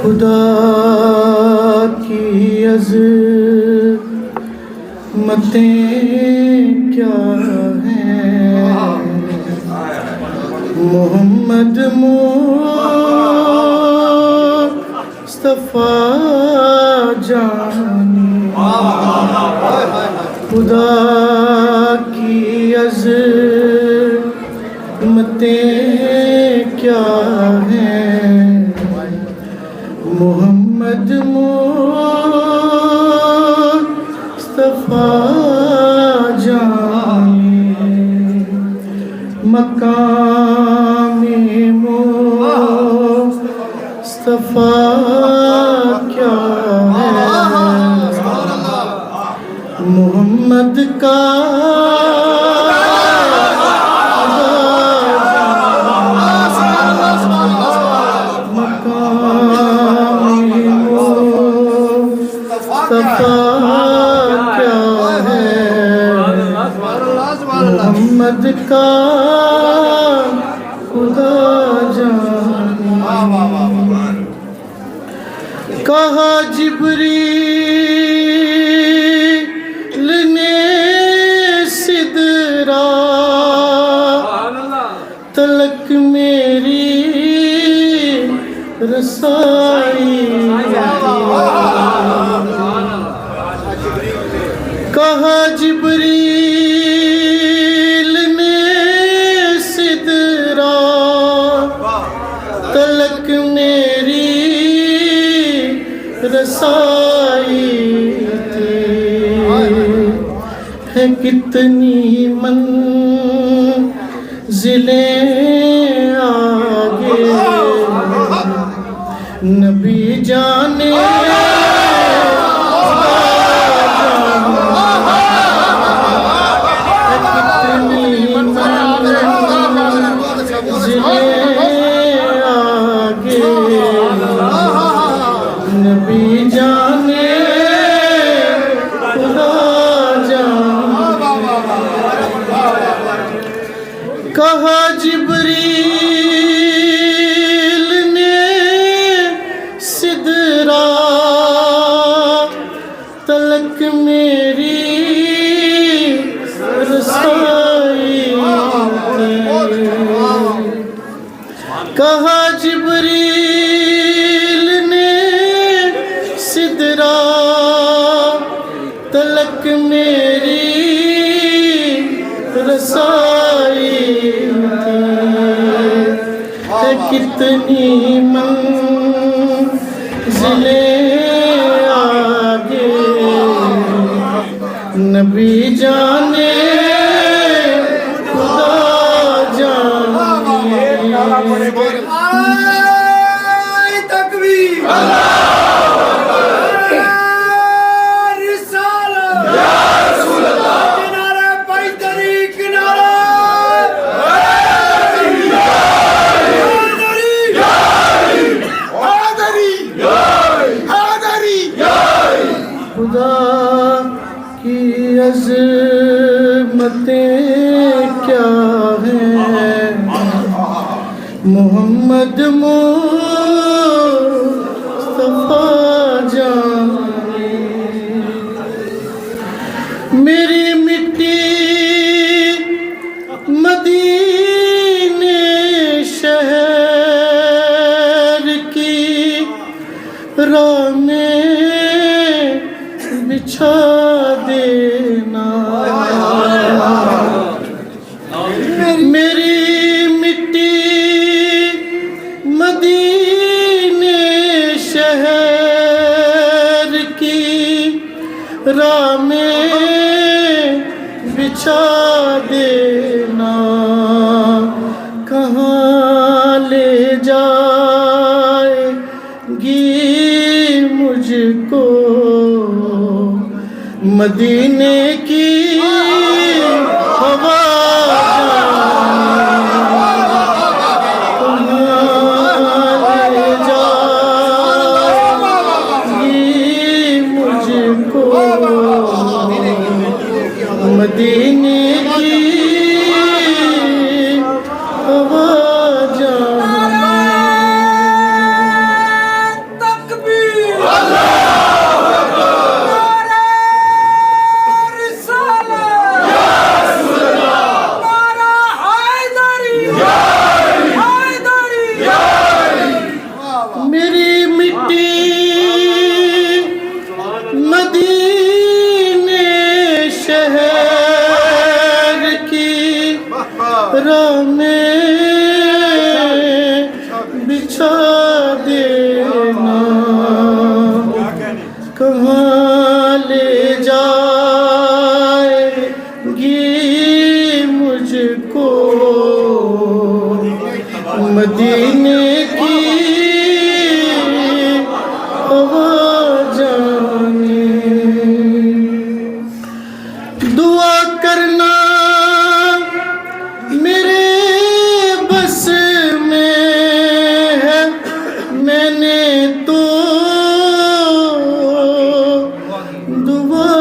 खुदा की अज़मतें क्या हैं, मोहम्मद मुस्तफ़ा जानी। खुदा की अज़मतें क्या हैं, मोहम्मद मुस्तफ़ा जाने। मकामे मुस्तफ़ा क्या है, मोहम्मद का क्या है, मोहम्मद का खुदा जाने। कहा जिब्रील ने सिदरा तलक मेरी रसाई। कहा जिब्रील ने सिदरा तलक मेरी रसाई थी। है कितनी मंजिलें आगे, नबी जाने नबी जाने खुदा जाने। कहा जिब्रील ने सिदरा तलक मेरी रसाई। कहा जिब्रील ने सिदरा तलक मेरी रसाई थी। है कितनी मंजिलें आगे, नबी जाने खुदा जाने। तकबीर खुदा की अज़मतें क्या हैं, मोहम्मद मुस्तफ़ा जाने। मेरी मिट्टी मदीने शहर की राह में बिछा देना। मेरी मिट्टी मदीने शहर की राह में बिछा देना। कहाँ ले जाएगी मुझको मदीने की हवा ले जाएगी मुझको मदीने की हवा जाने। कहाँ ले जाएगी मुझको मदीने की हवा जाने। दुआ करना मेरे बस में है, मैंने तो दुआ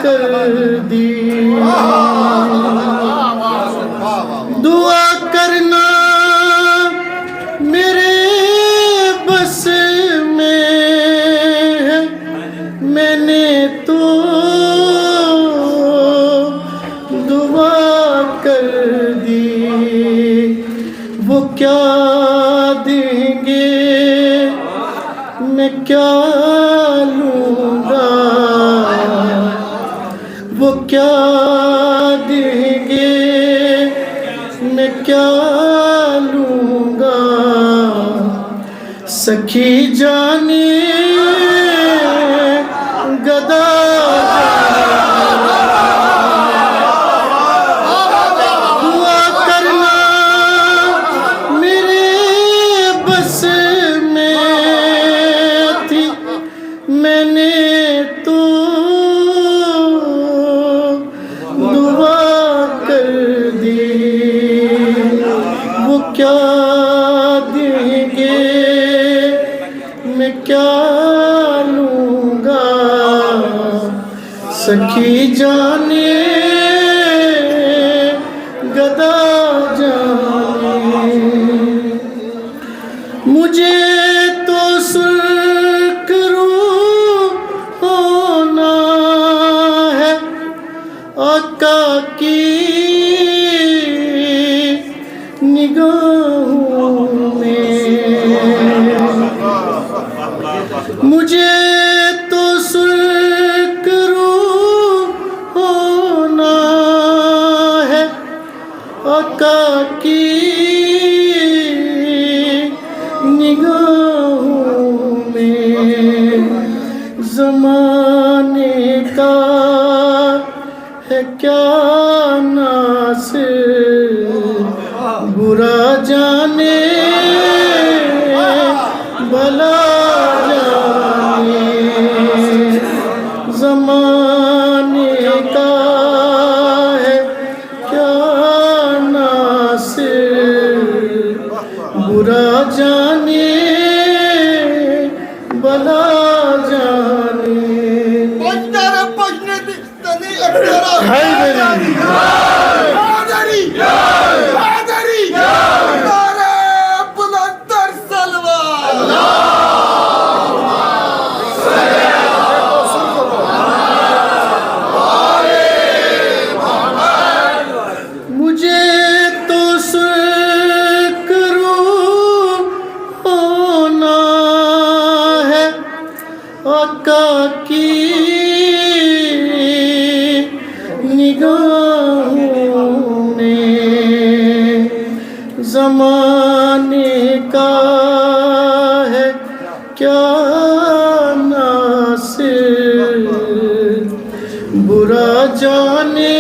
कर दी। दुआ करना मेरे बस में है, मैंने तो दुआ कर दी। वो क्या देंगे मैं क्या लूँगा, वो क्या देंगे मैं क्या लूँगा। सखी जाने गदा दुआ करना मेरे बस में थी, मैंने तो दुआ कर दी। वो क्या देंगे मैं क्या लूँगा। सखी जाने गदा जाने। मुझे तो सुर्खरू होना है आका की निगाहों में। मुझे तो सुर्खरू होना है आका की निगाहों में। ज़माने का है क्या नासिर, बुरा जाने भला जाने। ज़माने का है क्या नासिर, बुरा जाने भला जाने। मुझे तो सुर्खरू होना है आका की निगाहों में। ज़माने का है क्या नासिर, बुरा जाने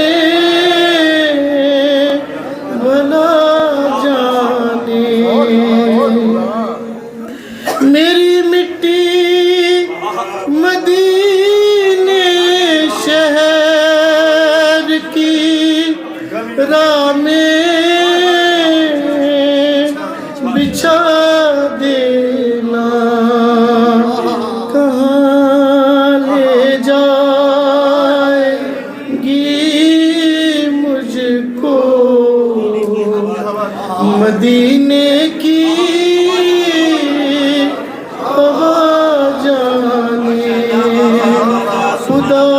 भला जाने। मेरी मिट्टी मदीने शहर की राह में बिछा देना। कहाँ ले जाएगी मुझको मदीने की हवा जाने। खुदा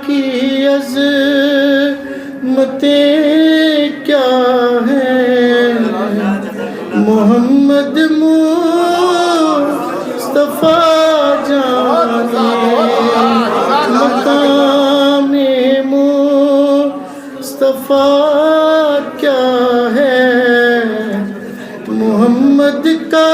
की अज़मतें क्या हैं, मोहम्मद मुस्तफ़ा जाने। मकाम मुस्तफ़ा क्या है, मोहम्मद का